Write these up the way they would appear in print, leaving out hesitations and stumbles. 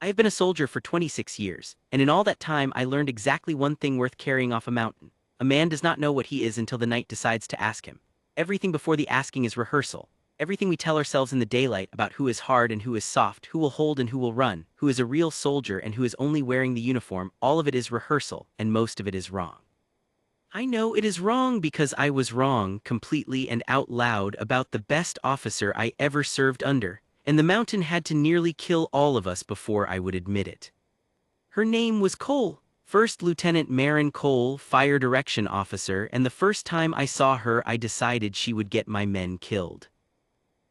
I have been a soldier for 26 years, and in all that time I learned exactly one thing worth carrying off a mountain. A man does not know what he is until the night decides to ask him. Everything before the asking is rehearsal. Everything we tell ourselves in the daylight about who is hard and who is soft, who will hold and who will run, who is a real soldier and who is only wearing the uniform, all of it is rehearsal, and most of it is wrong. I know it is wrong because I was wrong, completely and out loud, about the best officer I ever served under, and the mountain had to nearly kill all of us before I would admit it. Her name was Cole, First Lieutenant Marin Cole, Fire Direction Officer, and the first time I saw her I decided she would get my men killed.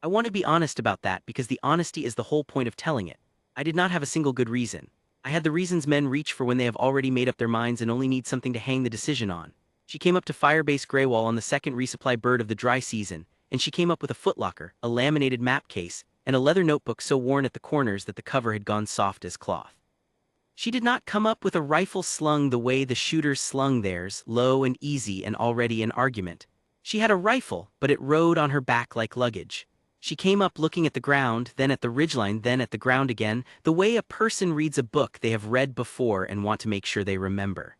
I want to be honest about that because the honesty is the whole point of telling it. I did not have a single good reason. I had the reasons men reach for when they have already made up their minds and only need something to hang the decision on. She came up to Firebase Greywall on the second resupply bird of the dry season, and she came up with a footlocker, a laminated map case, and a leather notebook so worn at the corners that the cover had gone soft as cloth. She did not come up with a rifle slung the way the shooters slung theirs, low and easy and already an argument. She had a rifle, but it rode on her back like luggage. She came up looking at the ground, then at the ridgeline, then at the ground again, the way a person reads a book they have read before and want to make sure they remember.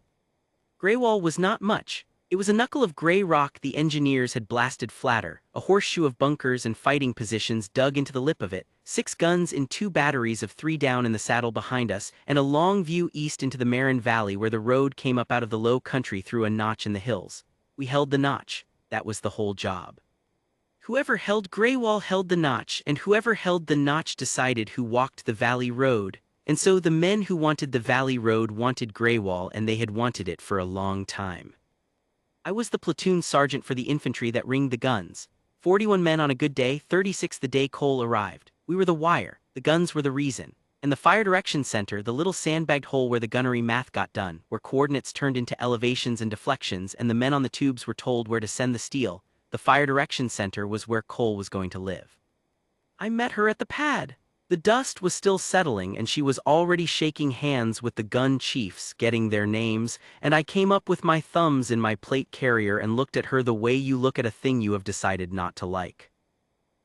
Greywall was not much. It was a knuckle of gray rock the engineers had blasted flatter, a horseshoe of bunkers and fighting positions dug into the lip of it, 6 guns in 2 batteries of 3 down in the saddle behind us, and a long view east into the Marin Valley where the road came up out of the low country through a notch in the hills. We held the notch. That was the whole job. Whoever held Greywall held the notch, and whoever held the notch decided who walked the valley road. And so the men who wanted the valley road wanted Greywall, and they had wanted it for a long time. I was the platoon sergeant for the infantry that ringed the guns. 41 men on a good day, 36 the day Cole arrived. We were the wire, the guns were the reason. And the fire direction center, the little sandbagged hole where the gunnery math got done, where coordinates turned into elevations and deflections and the men on the tubes were told where to send the steel, the fire direction center was where Cole was going to live. I met her at the pad. The dust was still settling and she was already shaking hands with the gun chiefs, getting their names, and I came up with my thumbs in my plate carrier and looked at her the way you look at a thing you have decided not to like.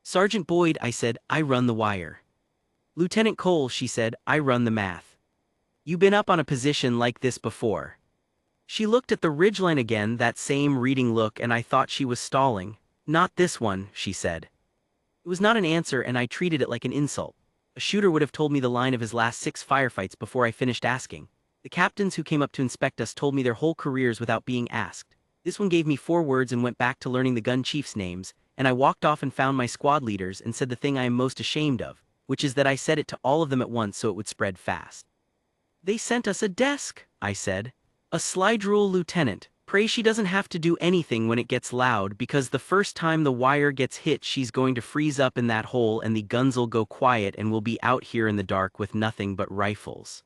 Sergeant Boyd, I said, I run the wire. Lieutenant Cole, she said, I run the math. You been up on a position like this before? She looked at the ridgeline again, that same reading look, and I thought she was stalling. Not this one, she said. It was not an answer and I treated it like an insult. A shooter would have told me the line of his last 6 firefights before I finished asking. The captains who came up to inspect us told me their whole careers without being asked. This one gave me 4 words and went back to learning the gun chiefs' names, and I walked off and found my squad leaders and said the thing I am most ashamed of, which is that I said it to all of them at once so it would spread fast. They sent us a desk, I said. A slide rule, Lieutenant. Pray she doesn't have to do anything when it gets loud because the first time the wire gets hit she's going to freeze up in that hole and the guns'll go quiet and we'll be out here in the dark with nothing but rifles.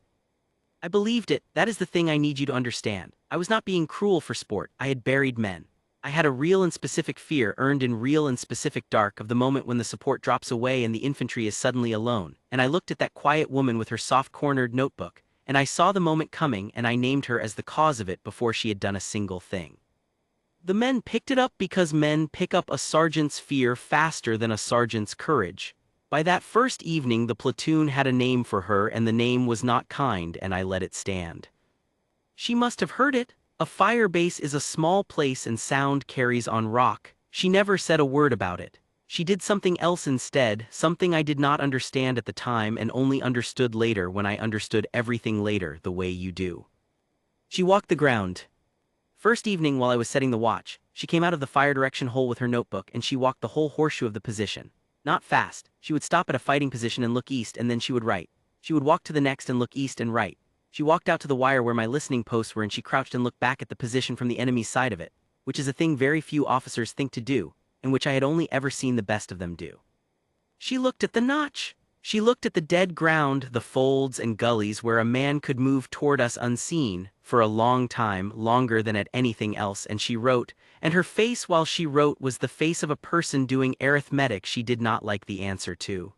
I believed it. That is the thing I need you to understand. I was not being cruel for sport. I had buried men. I had a real and specific fear earned in real and specific dark of the moment when the support drops away and the infantry is suddenly alone, and I looked at that quiet woman with her soft-cornered notebook, and I saw the moment coming and I named her as the cause of it before she had done a single thing. The men picked it up because men pick up a sergeant's fear faster than a sergeant's courage. By that first evening the platoon had a name for her and the name was not kind and I let it stand. She must have heard it. A fire base is a small place and sound carries on rock. She never said a word about it. She did something else instead, something I did not understand at the time and only understood later when I understood everything later the way you do. She walked the ground. First evening while I was setting the watch, she came out of the fire direction hole with her notebook and she walked the whole horseshoe of the position. Not fast. She would stop at a fighting position and look east and then she would right. She would walk to the next and look east and right. She walked out to the wire where my listening posts were and she crouched and looked back at the position from the enemy's side of it, which is a thing very few officers think to do, and which I had only ever seen the best of them do. She looked at the notch. She looked at the dead ground, the folds and gullies where a man could move toward us unseen, for a long time, longer than at anything else, and she wrote, and her face while she wrote was the face of a person doing arithmetic she did not like the answer to.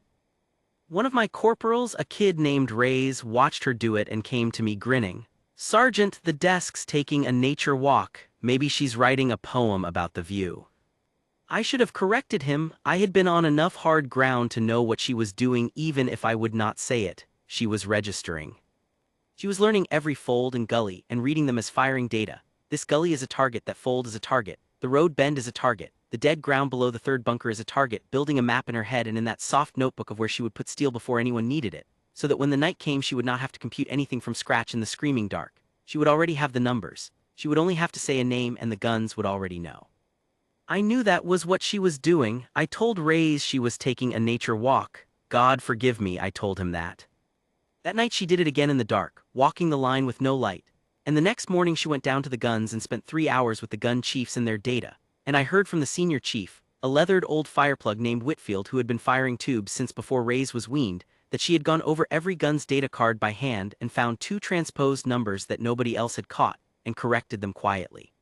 One of my corporals, a kid named Ray's, watched her do it and came to me grinning. Sergeant, the desk's taking a nature walk, maybe she's writing a poem about the view. I should have corrected him. I had been on enough hard ground to know what she was doing even if I would not say it. she was registering. She was learning every fold and gully and reading them as firing data. This gully is a target, that fold is a target, the road bend is a target, the dead ground below the third bunker is a target, building a map in her head and in that soft notebook of where she would put steel before anyone needed it, so that when the night came she would not have to compute anything from scratch in the screaming dark. She would already have the numbers. She would only have to say a name and the guns would already know. I knew that was what she was doing. I told Reyes she was taking a nature walk. God forgive me, I told him that. That night she did it again in the dark, walking the line with no light. And the next morning she went down to the guns and spent 3 hours with the gun chiefs and their data. And I heard from the senior chief, a leathered old fireplug named Whitfield who had been firing tubes since before Reyes was weaned, that she had gone over every gun's data card by hand and found 2 transposed numbers that nobody else had caught, and corrected them quietly.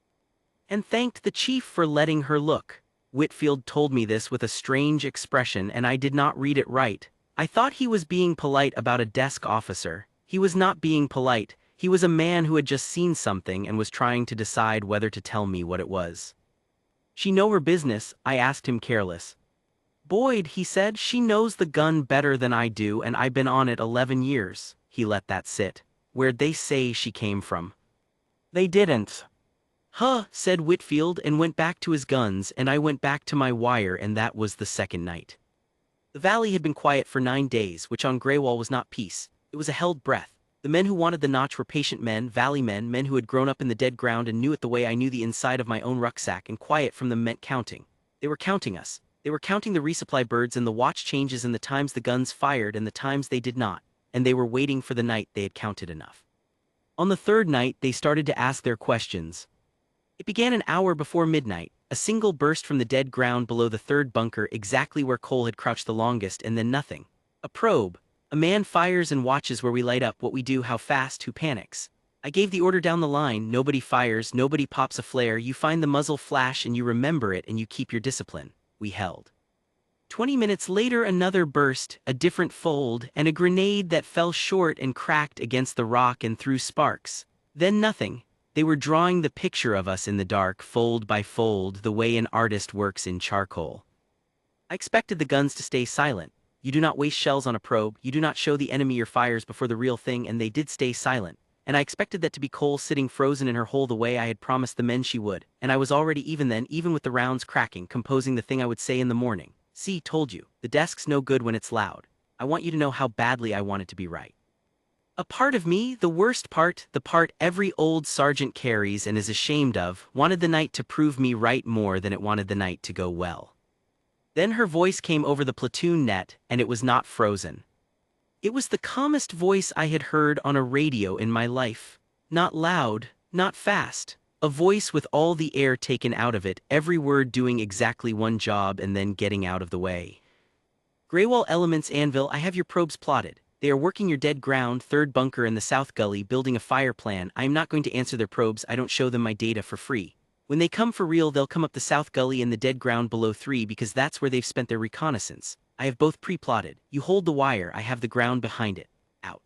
And thanked the chief for letting her look. Whitfield told me this with a strange expression and I did not read it right. I thought he was being polite about a desk officer. He was not being polite. He was a man who had just seen something and was trying to decide whether to tell me what it was. She know her business? I asked him careless. Boyd, he said, she knows the gun better than I do and I've been on it 11 years. He let that sit. Where'd they say she came from? They didn't. Huh, said Whitfield and went back to his guns and I went back to my wire and that was the second night. The valley had been quiet for 9 days, which on Greywall was not peace. It was a held breath. The men who wanted the notch were patient men, valley men, men who had grown up in the dead ground and knew it the way I knew the inside of my own rucksack, and quiet from them meant counting. They were counting us. They were counting the resupply birds and the watch changes and the times the guns fired and the times they did not, and they were waiting for the night they had counted enough. On the third night they started to ask their questions. It began an hour before midnight, a single burst from the dead ground below the third bunker exactly where Cole had crouched the longest, and then nothing. A probe. A man fires and watches where we light up, what we do, how fast, who panics. I gave the order down the line, nobody fires, nobody pops a flare, you find the muzzle flash and you remember it and you keep your discipline. We held. 20 minutes later another burst, a different fold, and a grenade that fell short and cracked against the rock and threw sparks. Then nothing. They were drawing the picture of us in the dark, fold by fold, the way an artist works in charcoal. I expected the guns to stay silent. You do not waste shells on a probe, you do not show the enemy your fires before the real thing, and they did stay silent. And I expected that to be Cole sitting frozen in her hole the way I had promised the men she would, and I was already even then, even with the rounds cracking, composing the thing I would say in the morning. See, told you, the desk's no good when it's loud. I want you to know how badly I want it to be right. A part of me, the worst part, the part every old sergeant carries and is ashamed of, wanted the night to prove me right more than it wanted the night to go well. Then her voice came over the platoon net, and it was not frozen. It was the calmest voice I had heard on a radio in my life. Not loud, not fast. A voice with all the air taken out of it, every word doing exactly one job and then getting out of the way. Greywall Elements Anvil, I have your probes plotted. They are working your dead ground, third bunker in the south gully, building a fire plan. I am not going to answer their probes, I don't show them my data for free. When they come for real they'll come up the south gully in the dead ground below 3 because that's where they've spent their reconnaissance. I have both pre-plotted. You hold the wire, I have the ground behind it. Out.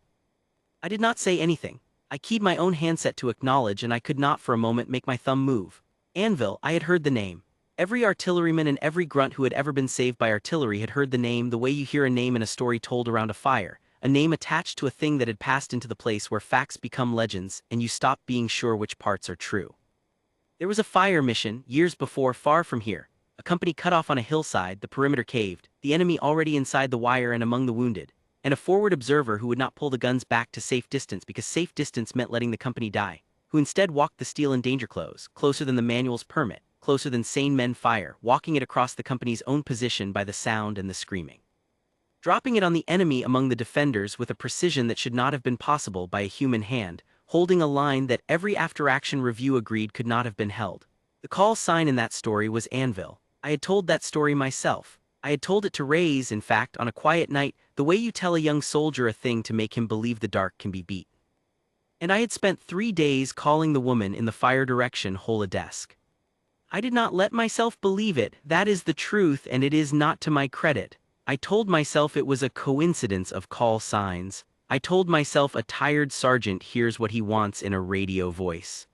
I did not say anything. I keyed my own handset to acknowledge and I could not for a moment make my thumb move. Anvil, I had heard the name. Every artilleryman and every grunt who had ever been saved by artillery had heard the name the way you hear a name in a story told around a fire. A name attached to a thing that had passed into the place where facts become legends and you stop being sure which parts are true. There was a fire mission, years before, far from here. A company cut off on a hillside, the perimeter caved, the enemy already inside the wire and among the wounded, and a forward observer who would not pull the guns back to safe distance because safe distance meant letting the company die, who instead walked the steel and danger closer than the manual's permit, closer than sane men fire, walking it across the company's own position by the sound and the screaming. Dropping it on the enemy among the defenders with a precision that should not have been possible by a human hand, holding a line that every after-action review agreed could not have been held. The call sign in that story was Anvil. I had told that story myself. I had told it to Reyes, in fact, on a quiet night, the way you tell a young soldier a thing to make him believe the dark can be beat. And I had spent 3 days calling the woman in the fire direction hole a desk. I did not let myself believe it, that is the truth and it is not to my credit. I told myself it was a coincidence of call signs. I told myself a tired sergeant hears what he wants in a radio voice.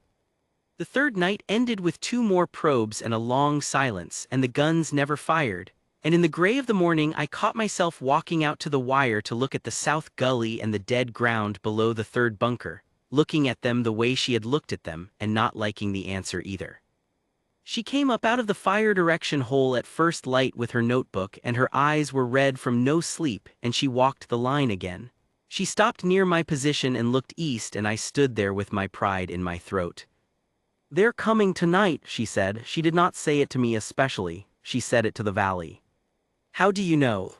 The third night ended with 2 more probes and a long silence, and the guns never fired. And in the gray of the morning I caught myself walking out to the wire to look at the south gully and the dead ground below the third bunker, looking at them the way she had looked at them and not liking the answer either. She came up out of the fire direction hole at first light with her notebook, and her eyes were red from no sleep, and she walked the line again. She stopped near my position and looked east, and I stood there with my pride in my throat. "They're coming tonight," she said. She did not say it to me especially, she said it to the valley. "How do you know?"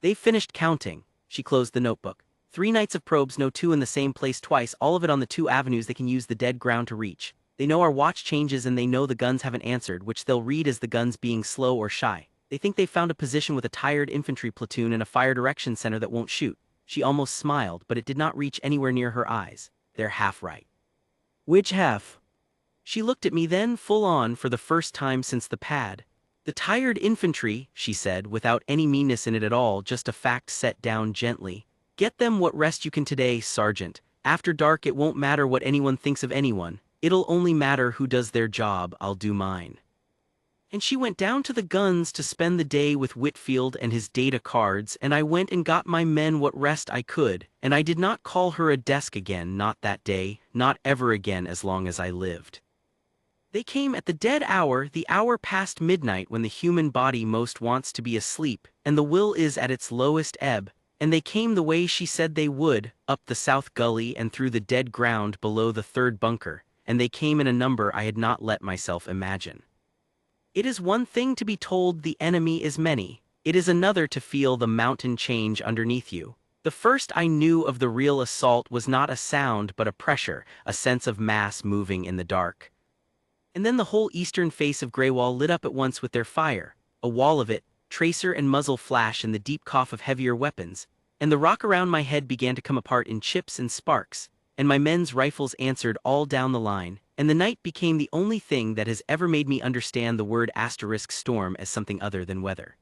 "They've finished counting." She closed the notebook. "3 nights of probes, no 2 in the same place twice, all of it on the 2 avenues they can use the dead ground to reach. They know our watch changes and they know the guns haven't answered, which they'll read as the guns being slow or shy. They think they've found a position with a tired infantry platoon and a fire direction center that won't shoot." She almost smiled, but it did not reach anywhere near her eyes. "They're half right." "Which half?" She looked at me then full on for the first time since the pad. "The tired infantry," she said, without any meanness in it at all, just a fact set down gently. "Get them what rest you can today, Sergeant. After dark it won't matter what anyone thinks of anyone. It'll only matter who does their job. I'll do mine." And she went down to the guns to spend the day with Whitfield and his data cards, and I went and got my men what rest I could, and I did not call her a desk again, not that day, not ever again as long as I lived. They came at the dead hour, the hour past midnight when the human body most wants to be asleep, and the will is at its lowest ebb, and they came the way she said they would, up the south gully and through the dead ground below the third bunker, and they came in a number I had not let myself imagine. It is one thing to be told the enemy is many, it is another to feel the mountain change underneath you. The first I knew of the real assault was not a sound but a pressure, a sense of mass moving in the dark. And then the whole eastern face of Greywall lit up at once with their fire, a wall of it, tracer and muzzle flash and the deep cough of heavier weapons, and the rock around my head began to come apart in chips and sparks, and my men's rifles answered all down the line, and the night became the only thing that has ever made me understand the word *storm as something other than weather.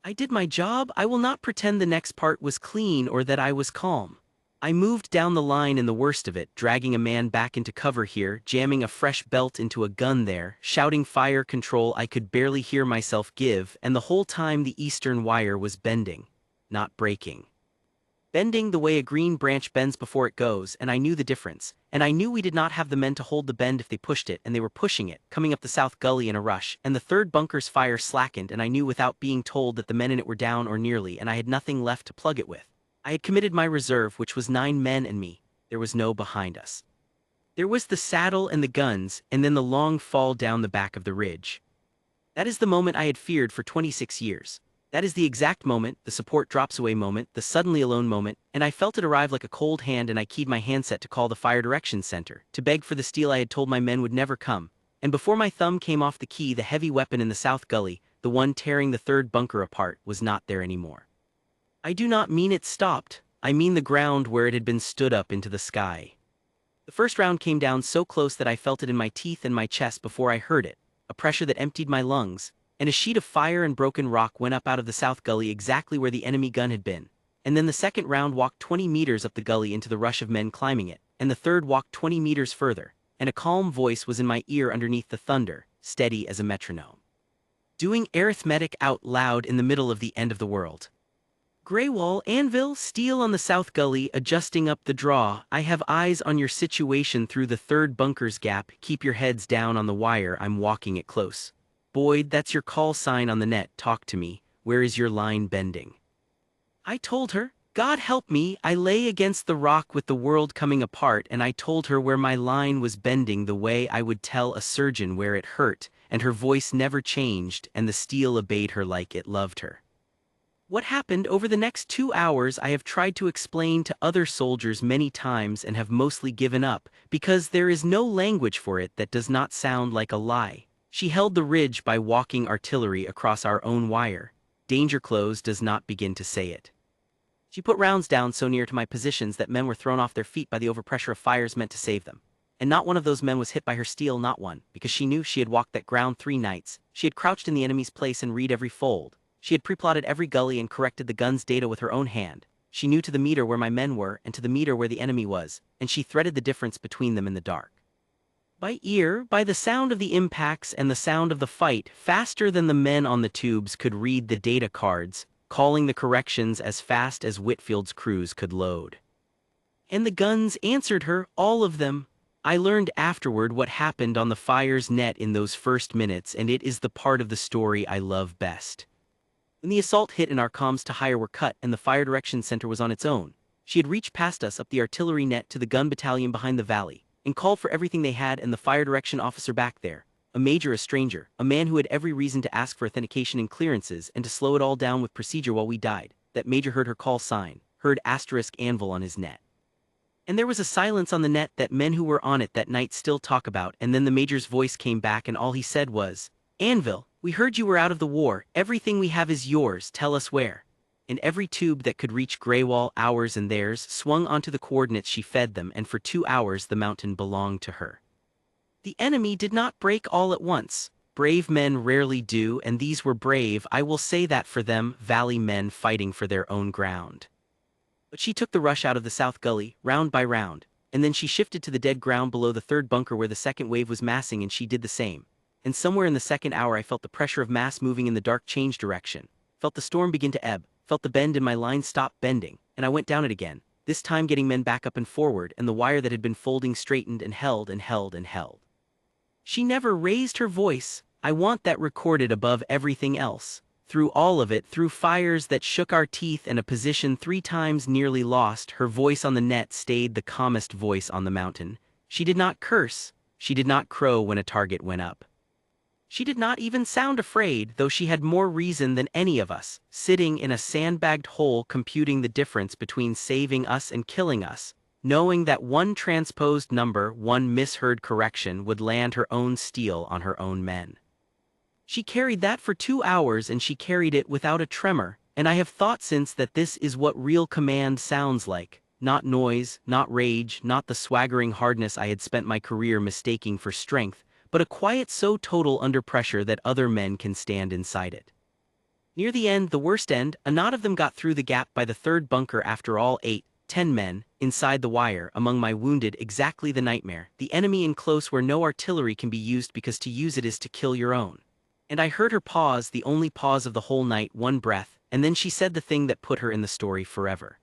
I did my job. I will not pretend the next part was clean or that I was calm. I moved down the line in the worst of it, dragging a man back into cover here, jamming a fresh belt into a gun there, shouting fire control I could barely hear myself give, and the whole time the eastern wire was bending, not breaking. Bending the way a green branch bends before it goes, and I knew the difference, and I knew we did not have the men to hold the bend if they pushed it, and they were pushing it, coming up the south gully in a rush, and the third bunker's fire slackened, and I knew without being told that the men in it were down or nearly, and I had nothing left to plug it with. I had committed my reserve, which was 9 men and me. There was no behind us. There was the saddle and the guns, and then the long fall down the back of the ridge. That is the moment I had feared for 26 years. That is the exact moment, the support drops away moment, the suddenly alone moment, and I felt it arrive like a cold hand, and I keyed my handset to call the fire direction center, to beg for the steel I had told my men would never come, and before my thumb came off the key, the heavy weapon in the south gully, the one tearing the third bunker apart, was not there anymore. I do not mean it stopped, I mean the ground where it had been stood up into the sky. The first round came down so close that I felt it in my teeth and my chest before I heard it, a pressure that emptied my lungs, and a sheet of fire and broken rock went up out of the south gully exactly where the enemy gun had been, and then the second round walked 20 meters up the gully into the rush of men climbing it, and the third walked 20 meters further, and a calm voice was in my ear underneath the thunder, steady as a metronome, doing arithmetic out loud in the middle of the end of the world. Greywall, anvil, steel on the south gully, adjusting up the draw. I have eyes on your situation through the third bunker's gap. Keep your heads down on the wire, I'm walking it close. Boyd, that's your call sign on the net, talk to me, where is your line bending? I told her, God help me, I lay against the rock with the world coming apart, and I told her where my line was bending the way I would tell a surgeon where it hurt, and her voice never changed, and the steel obeyed her like it loved her. What happened over the next 2 hours I have tried to explain to other soldiers many times and have mostly given up, because there is no language for it that does not sound like a lie. She held the ridge by walking artillery across our own wire. Danger close does not begin to say it. She put rounds down so near to my positions that men were thrown off their feet by the overpressure of fires meant to save them. And not one of those men was hit by her steel, not one, because she knew she had walked that ground 3 nights. She had crouched in the enemy's place and read every fold. She had pre-plotted every gully and corrected the gun's data with her own hand. She knew to the meter where my men were and to the meter where the enemy was, and she threaded the difference between them in the dark. By ear, by the sound of the impacts and the sound of the fight, faster than the men on the tubes could read the data cards, calling the corrections as fast as Whitfield's crews could load. And the guns answered her, all of them. I learned afterward what happened on the fire's net in those first minutes, and it is the part of the story I love best. When the assault hit and our comms to hire were cut and the fire direction center was on its own, she had reached past us up the artillery net to the gun battalion behind the valley, and called for everything they had, and the fire direction officer back there, a major, a stranger, a man who had every reason to ask for authentication and clearances and to slow it all down with procedure while we died, that major heard her call sign, heard asterisk anvil on his net. And there was a silence on the net that men who were on it that night still talk about, and then the major's voice came back and all he said was, "Anvil, we heard you were out of the war, everything we have is yours, tell us where." And every tube that could reach Greywall, ours and theirs, swung onto the coordinates she fed them, and for 2 hours the mountain belonged to her. The enemy did not break all at once. Brave men rarely do, and these were brave, I will say that for them, valley men fighting for their own ground. But she took the rush out of the south gully, round by round, and then she shifted to the dead ground below the third bunker where the second wave was massing, and she did the same. And somewhere in the second hour I felt the pressure of mass moving in the dark change direction, felt the storm begin to ebb, felt the bend in my line stop bending, and I went down it again, this time getting men back up and forward, and the wire that had been folding straightened and held and held and held. She never raised her voice, I want that recorded above everything else. Through all of it, through fires that shook our teeth and a position 3 times nearly lost, her voice on the net stayed the calmest voice on the mountain. She did not curse, she did not crow when a target went up. She did not even sound afraid, though she had more reason than any of us, sitting in a sandbagged hole computing the difference between saving us and killing us, knowing that one transposed number, one misheard correction would land her own steel on her own men. She carried that for 2 hours, and she carried it without a tremor, and I have thought since that this is what real command sounds like, not noise, not rage, not the swaggering hardness I had spent my career mistaking for strength, but a quiet so total under pressure that other men can stand inside it. Near the end, the worst end, a knot of them got through the gap by the third bunker after all 8, 10 men, inside the wire, among my wounded, exactly the nightmare, the enemy in close where no artillery can be used because to use it is to kill your own. And I heard her pause, the only pause of the whole night, one breath, and then she said the thing that put her in the story forever.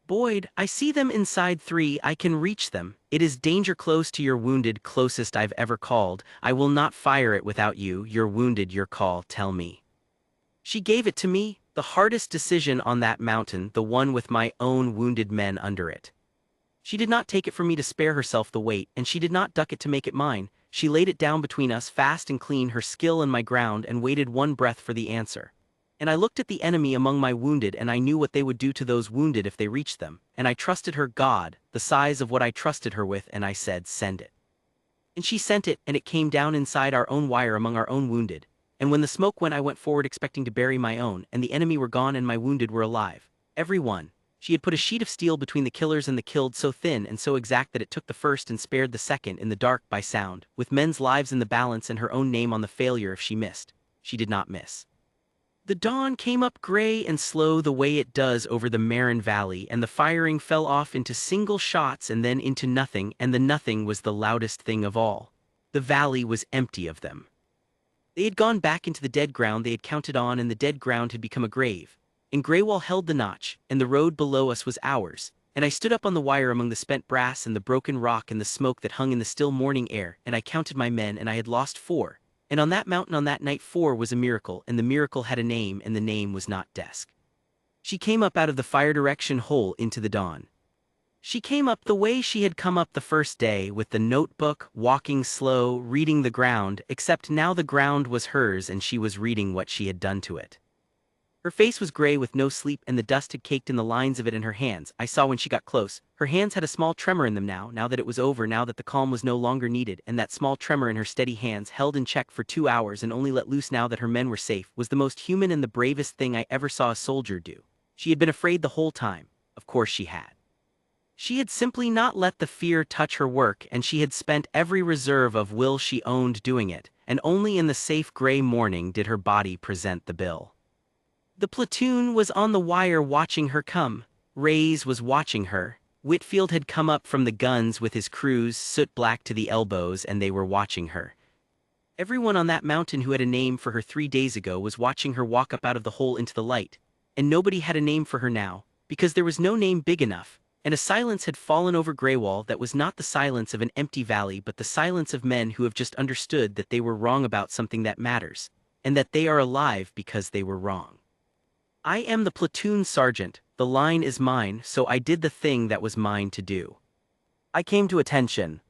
"Boyd, I see them inside 3, I can reach them. It is danger close to your wounded, closest I've ever called. I will not fire it without you, you're wounded, your call, tell me." She gave it to me, the hardest decision on that mountain, the one with my own wounded men under it. She did not take it from me to spare herself the weight, and she did not duck it to make it mine. She laid it down between us fast and clean, her skill and my ground, and waited one breath for the answer. And I looked at the enemy among my wounded, and I knew what they would do to those wounded if they reached them, and I trusted her, God, the size of what I trusted her with, and I said, "Send it." And she sent it, and it came down inside our own wire among our own wounded. And when the smoke went, I went forward expecting to bury my own, and the enemy were gone and my wounded were alive. Every one. She had put a sheet of steel between the killers and the killed, so thin and so exact that it took the first and spared the second in the dark by sound, with men's lives in the balance and her own name on the failure if she missed. She did not miss. The dawn came up gray and slow the way it does over the Marin Valley, and the firing fell off into single shots and then into nothing, and the nothing was the loudest thing of all. The valley was empty of them. They had gone back into the dead ground they had counted on, and the dead ground had become a grave. And Greywall held the notch, and the road below us was ours, and I stood up on the wire among the spent brass and the broken rock and the smoke that hung in the still morning air, and I counted my men, and I had lost 4. And on that mountain on that night 4 was a miracle, and the miracle had a name, and the name was not desk. She came up out of the fire direction hole into the dawn. She came up the way she had come up the first day, with the notebook, walking slow, reading the ground, except now the ground was hers and she was reading what she had done to it. Her face was gray with no sleep, and the dust had caked in the lines of it, in her hands. I saw when she got close. Her hands had a small tremor in them now that it was over, now that the calm was no longer needed, and that small tremor in her steady hands, held in check for 2 hours and only let loose now that her men were safe, was the most human and the bravest thing I ever saw a soldier do. She had been afraid the whole time. Of course she had. She had simply not let the fear touch her work, and she had spent every reserve of will she owned doing it, and only in the safe gray morning did her body present the bill. The platoon was on the wire watching her come. Reyes was watching her. Whitfield had come up from the guns with his crews soot black to the elbows, and they were watching her. Everyone on that mountain who had a name for her 3 days ago was watching her walk up out of the hole into the light, and nobody had a name for her now, because there was no name big enough, and a silence had fallen over Greywall that was not the silence of an empty valley but the silence of men who have just understood that they were wrong about something that matters, and that they are alive because they were wrong. I am the platoon sergeant, the line is mine, so I did the thing that was mine to do. I came to attention.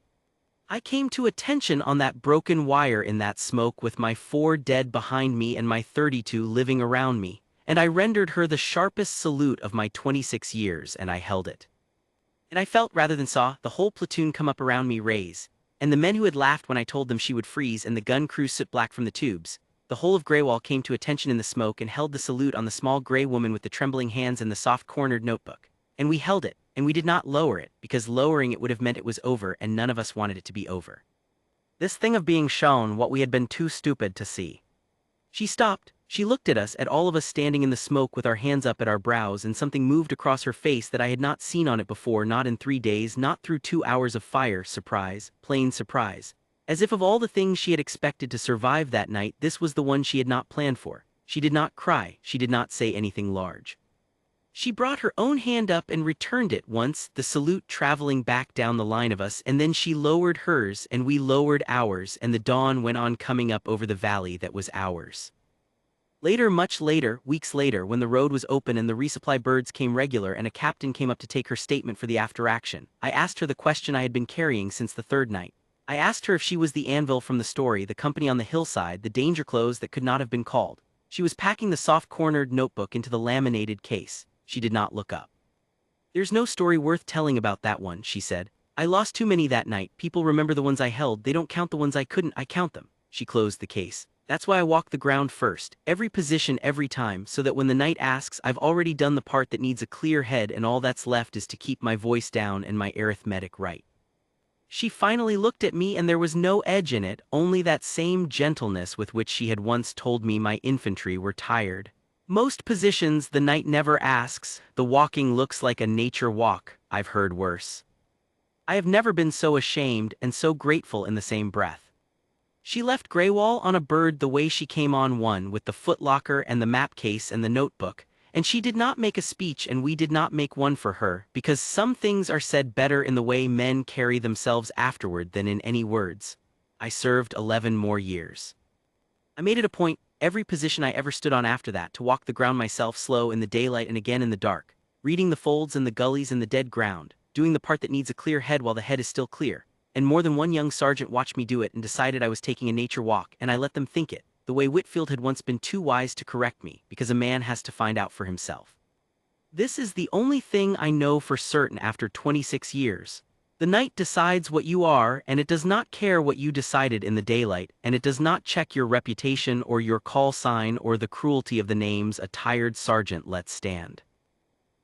I came to attention on that broken wire in that smoke with my 4 dead behind me and my 32 living around me, and I rendered her the sharpest salute of my 26 years, and I held it. And I felt rather than saw the whole platoon come up around me raise, and the men who had laughed when I told them she would freeze and the gun crew soot black from the tubes, the whole of Greywall came to attention in the smoke and held the salute on the small gray woman with the trembling hands and the soft-cornered notebook. And we held it, and we did not lower it, because lowering it would have meant it was over, and none of us wanted it to be over. This thing of being shown what we had been too stupid to see. She stopped, she looked at us, at all of us standing in the smoke with our hands up at our brows, and something moved across her face that I had not seen on it before, not in 3 days, not through 2 hours of fire. Surprise, plain surprise. As if of all the things she had expected to survive that night, this was the one she had not planned for. She did not cry, she did not say anything large. She brought her own hand up and returned it once, the salute traveling back down the line of us, and then she lowered hers and we lowered ours, and the dawn went on coming up over the valley that was ours. Later, much later, weeks later, when the road was open and the resupply birds came regular and a captain came up to take her statement for the after action, I asked her the question I had been carrying since the 3rd night. I asked her if she was the anvil from the story, the company on the hillside, the danger clothes that could not have been called. She was packing the soft-cornered notebook into the laminated case. She did not look up. There's no story worth telling about that one, she said. I lost too many that night. People remember the ones I held, they don't count the ones I couldn't, I count them. She closed the case. That's why I walk the ground first, every position every time, so that when the night asks, I've already done the part that needs a clear head and all that's left is to keep my voice down and my arithmetic right. She finally looked at me and there was no edge in it, only that same gentleness with which she had once told me my infantry were tired. Most positions the night never asks, the walking looks like a nature walk, I've heard worse. I have never been so ashamed and so grateful in the same breath. She left Greywall on a bird the way she came on one, with the footlocker and the map case and the notebook, and she did not make a speech and we did not make one for her, because some things are said better in the way men carry themselves afterward than in any words. I served 11 more years. I made it a point, every position I ever stood on after that, to walk the ground myself, slow in the daylight and again in the dark, reading the folds and the gullies and the dead ground, doing the part that needs a clear head while the head is still clear. And more than one young sergeant watched me do it and decided I was taking a nature walk, and I let them think it, the way Whitfield had once been too wise to correct me, because a man has to find out for himself. This is the only thing I know for certain after 26 years. The night decides what you are, and it does not care what you decided in the daylight, and it does not check your reputation or your call sign or the cruelty of the names a tired sergeant lets stand.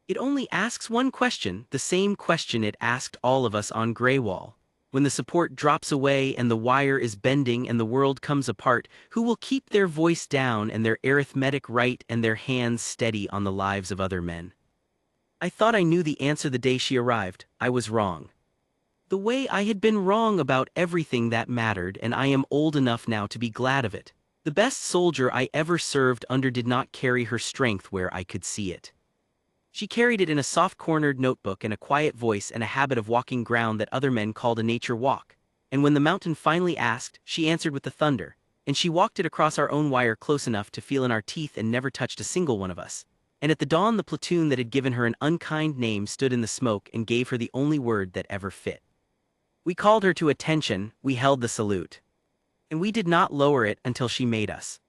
It only asks one question, the same question it asked all of us on Greywall. When the support drops away and the wire is bending and the world comes apart, who will keep their voice down and their arithmetic right and their hands steady on the lives of other men? I thought I knew the answer the day she arrived. I was wrong. The way I had been wrong about everything that mattered, and I am old enough now to be glad of it. The best soldier I ever served under did not carry her strength where I could see it. She carried it in a soft-cornered notebook and a quiet voice and a habit of walking ground that other men called a nature walk. And when the mountain finally asked, she answered with the thunder, and she walked it across our own wire close enough to feel in our teeth and never touched a single one of us. And at the dawn the platoon that had given her an unkind name stood in the smoke and gave her the only word that ever fit. We called her to attention, we held the salute. And we did not lower it until she made us.